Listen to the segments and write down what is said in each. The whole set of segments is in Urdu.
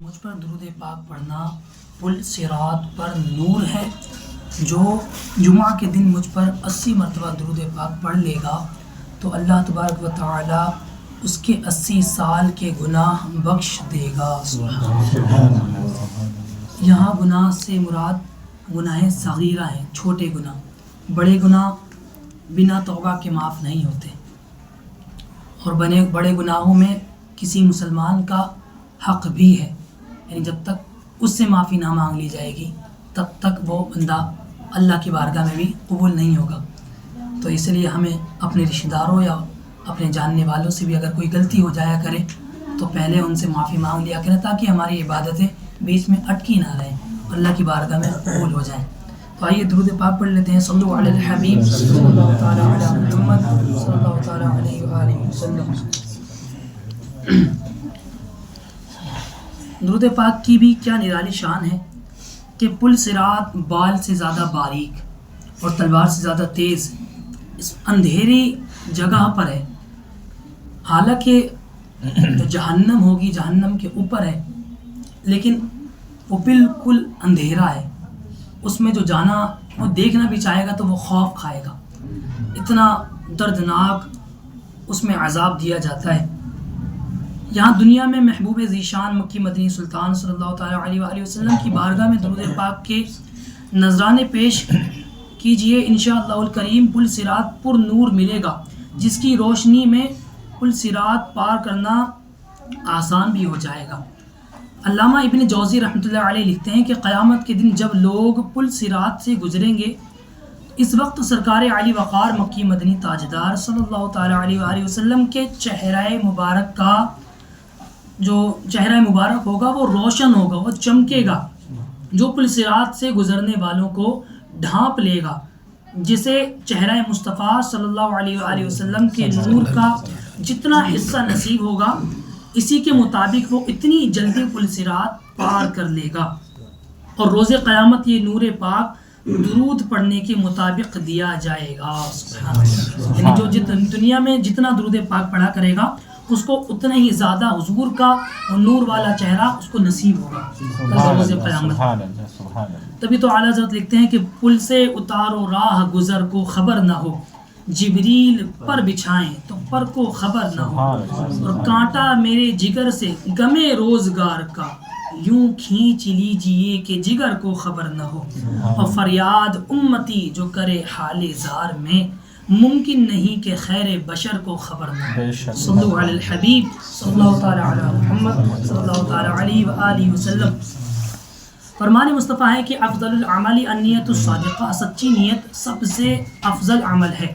مجھ پر درود پاک پڑھنا پل صراط پر نور ہے. جو جمعہ کے دن مجھ پر 80 مرتبہ درود پاک پڑھ لے گا تو اللہ تبارک و تعالی اس کے 80 سال کے گناہ بخش دے گا. یہاں گناہ سے مراد گناہ صغیرہ ہیں، چھوٹے گناہ. بڑے گناہ بنا توبہ کے معاف نہیں ہوتے، اور بڑے گناہوں میں کسی مسلمان کا حق بھی ہے، یعنی جب تک اس سے معافی نہ مانگ لی جائے گی تب تک وہ بندہ اللہ کی بارگاہ میں بھی قبول نہیں ہوگا. تو اس لیے ہمیں اپنے رشتہ داروں یا اپنے جاننے والوں سے بھی اگر کوئی غلطی ہو جایا کرے تو پہلے ان سے معافی مانگ لیا کریں، تاکہ ہماری عبادتیں بیچ میں اٹکی نہ رہیں اور اللہ کی بارگاہ میں قبول ہو جائیں. تو آئیے درود پاک پڑھ لیتے ہیں. صلو علی الحبیب صلی اللہ تعالی علی محمد صلی اللہ تعالی علیہ وآلہ وسلم. درود پاک کی بھی کیا نرالی شان ہے کہ پل صراط بال سے زیادہ باریک اور تلوار سے زیادہ تیز اس اندھیری جگہ پر ہے. حالانکہ جو جہنم ہوگی جہنم کے اوپر ہے، لیکن وہ بالکل اندھیرا ہے. اس میں جو جانا وہ دیکھنا بھی چاہے گا تو وہ خوف کھائے گا. اتنا دردناک اس میں عذاب دیا جاتا ہے. یہاں دنیا میں محبوب ذیشان مکی مدنی سلطان صلی اللہ تعالیٰ علیہ وآلہ وسلم کی بارگاہ میں درود پاک کے نذرانے پیش کیجئے. انشاءاللہ الکریم پل صراط پر نور ملے گا، جس کی روشنی میں پل صراط پار کرنا آسان بھی ہو جائے گا. علامہ ابن جوزی رحمۃ اللہ علیہ لکھتے ہیں کہ قیامت کے دن جب لوگ پل صراط سے گزریں گے، اس وقت سرکار علی وقار مکی مدنی تاجدار صلی اللہ تعالیٰ علیہ وآلہ وسلم کے چہرہ مبارک کا جو چہرہ مبارک ہوگا وہ روشن ہوگا، وہ چمکے گا، جو پل صراط سے گزرنے والوں کو ڈھانپ لے گا. جسے چہرہ مصطفیٰ صلی اللہ علیہ وآلہ وسلم کے نور کا جتنا حصہ نصیب ہوگا، اسی کے مطابق وہ اتنی جلدی پل صراط پار کر لے گا، اور روز قیامت یہ نور پاک درود پڑھنے کے مطابق دیا جائے گا. یعنی جو دنیا میں جتنا درود پاک پڑھا کرے گا اس کو اتنا ہی زیادہ حضور کا نور والا چہرہ اس کو نصیب ہوگا روز قیامت. تبھی تو اعلیٰ حضرت لکھتے ہیں کہ پل سے اتارو راہ گزر کو خبر نہ ہو، جبریل پر بچھائیں تو پر کو خبر نہ ہو، اور کانٹا میرے جگر سے غمے روزگار کا یوں کھینچ لیجئے کہ جگر کو خبر نہ ہو. اور فریاد امتی جو کرے حال زار میں، ممکن نہیں کہ خیر بشر کو خبر نہ ہو. صلو علی الحبیب صلی اللہ تعالی علی محمد صلی اللہ تعالی علیہ وآلہ وسلم. فرمان مصطفیٰ ہے کہ افضل العمل النیت الصادقہ، سچی نیت سب سے افضل عمل ہے.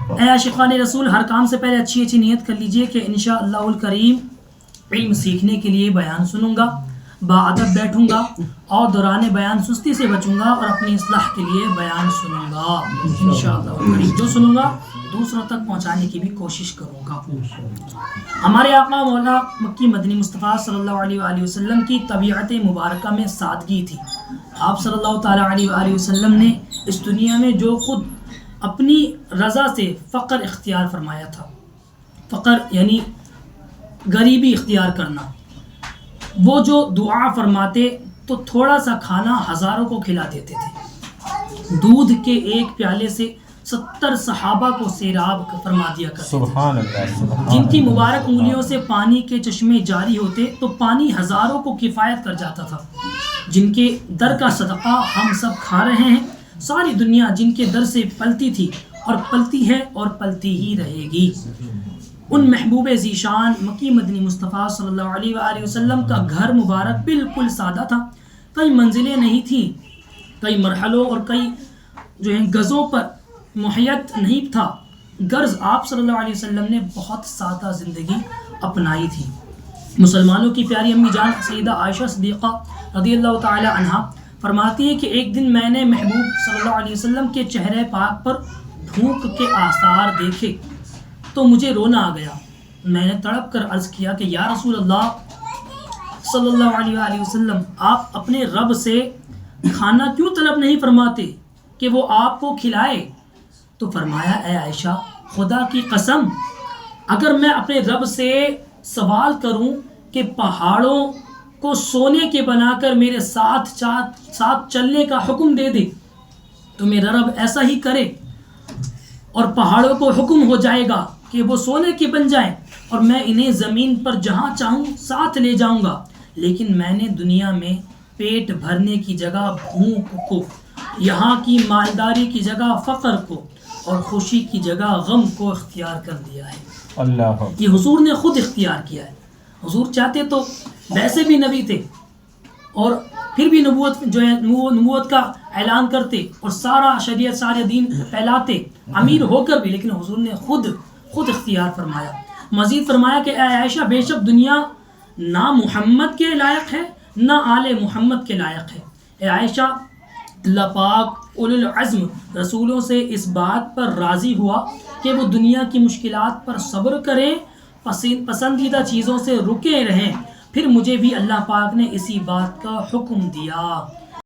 اے عاشقان رسول، ہر کام سے پہلے اچھی نیت کر لیجئے کہ انشاءاللہ الکریم علم سیکھنے کے لیے بیان سنوں گا، باادب بیٹھوں گا، اور دوران بیان سستی سے بچوں گا، اور اپنی اصلاح کے لیے بیان سنوں گا. انشاءاللہ الکریم جو سنوں گا دوسروں تک پہنچانے کی بھی کوشش کروں گا. ہمارے آقا مولا مکی مدنی مصطفیٰ صلی اللہ علیہ وآلہ وسلم کی طبیعت مبارکہ میں سادگی تھی. آپ صلی اللہ تعالیٰ علیہ وآلہ وسلم نے اس دنیا میں جو خود اپنی رضا سے فقر اختیار فرمایا تھا، فقر یعنی غریبی اختیار کرنا، وہ جو دعا فرماتے تو تھوڑا سا کھانا ہزاروں کو کھلا دیتے تھے. دودھ کے ایک پیالے سے 70 صحابہ کو سیراب فرما دیا کرتے تھے. جن کی مبارک انگلیوں سے پانی کے چشمے جاری ہوتے تو پانی ہزاروں کو کفایت کر جاتا تھا. جن کے در کا صدقہ ہم سب کھا رہے ہیں. ساری دنیا جن کے در سے پلتی تھی اور پلتی ہے اور پلتی ہی رہے گی. ان محبوب ذیشان مکی مدنی مصطفیٰ صلی اللہ علیہ وآلہ وسلم کا گھر مبارک بالکل سادہ تھا. کئی منزلیں نہیں تھیں، کئی مرحلوں اور کئی جو ہیں گزوں پر محیط نہیں تھا. غرض آپ صلی اللہ علیہ وسلم نے بہت سادہ زندگی اپنائی تھی. مسلمانوں کی پیاری امی جان سیدہ عائشہ صدیقہ رضی اللہ تعالی عنہا فرماتی ہے کہ ایک دن میں نے محبوب صلی اللہ علیہ وسلم کے چہرے پاک پر بھوک کے آثار دیکھے تو مجھے رونا آ گیا. میں نے تڑپ کر عرض کیا کہ یا رسول اللہ صلی اللہ علیہ وآلہ وسلم، آپ اپنے رب سے کھانا کیوں طلب نہیں فرماتے کہ وہ آپ کو کھلائے؟ تو فرمایا اے عائشہ، خدا کی قسم اگر میں اپنے رب سے سوال کروں کہ پہاڑوں کو سونے کے بنا کر میرے ساتھ چلنے کا حکم دے دے تو میرا رب ایسا ہی کرے، اور پہاڑوں کو حکم ہو جائے گا کہ وہ سونے کے بن جائیں اور میں انہیں زمین پر جہاں چاہوں ساتھ لے جاؤں گا، لیکن میں نے دنیا میں پیٹ بھرنے کی جگہ بھوک کو، یہاں کی مالداری کی جگہ فقر کو، اور خوشی کی جگہ غم کو اختیار کر دیا ہے۔ اللہ یہ حضور نے خود اختیار کیا ہے۔ حضور چاہتے تو ویسے بھی نبی تھے اور پھر بھی نبوت جو ہے نبوت کا اعلان کرتے اور سارا شریعت سارے دین پھیلاتے امیر ہو کر بھی، لیکن حضور نے خود اختیار فرمایا۔ مزید فرمایا کہ اے عائشہ، بے شک دنیا نہ محمد کے لائق ہے نہ آل محمد کے لائق ہے۔ اے عائشہ، اللہ پاک اولو العزم رسولوں سے اس بات پر راضی ہوا کہ وہ دنیا کی مشکلات پر صبر کریں، پسندیدہ چیزوں سے رکے رہیں، پھر مجھے بھی اللہ پاک نے اسی بات کا حکم دیا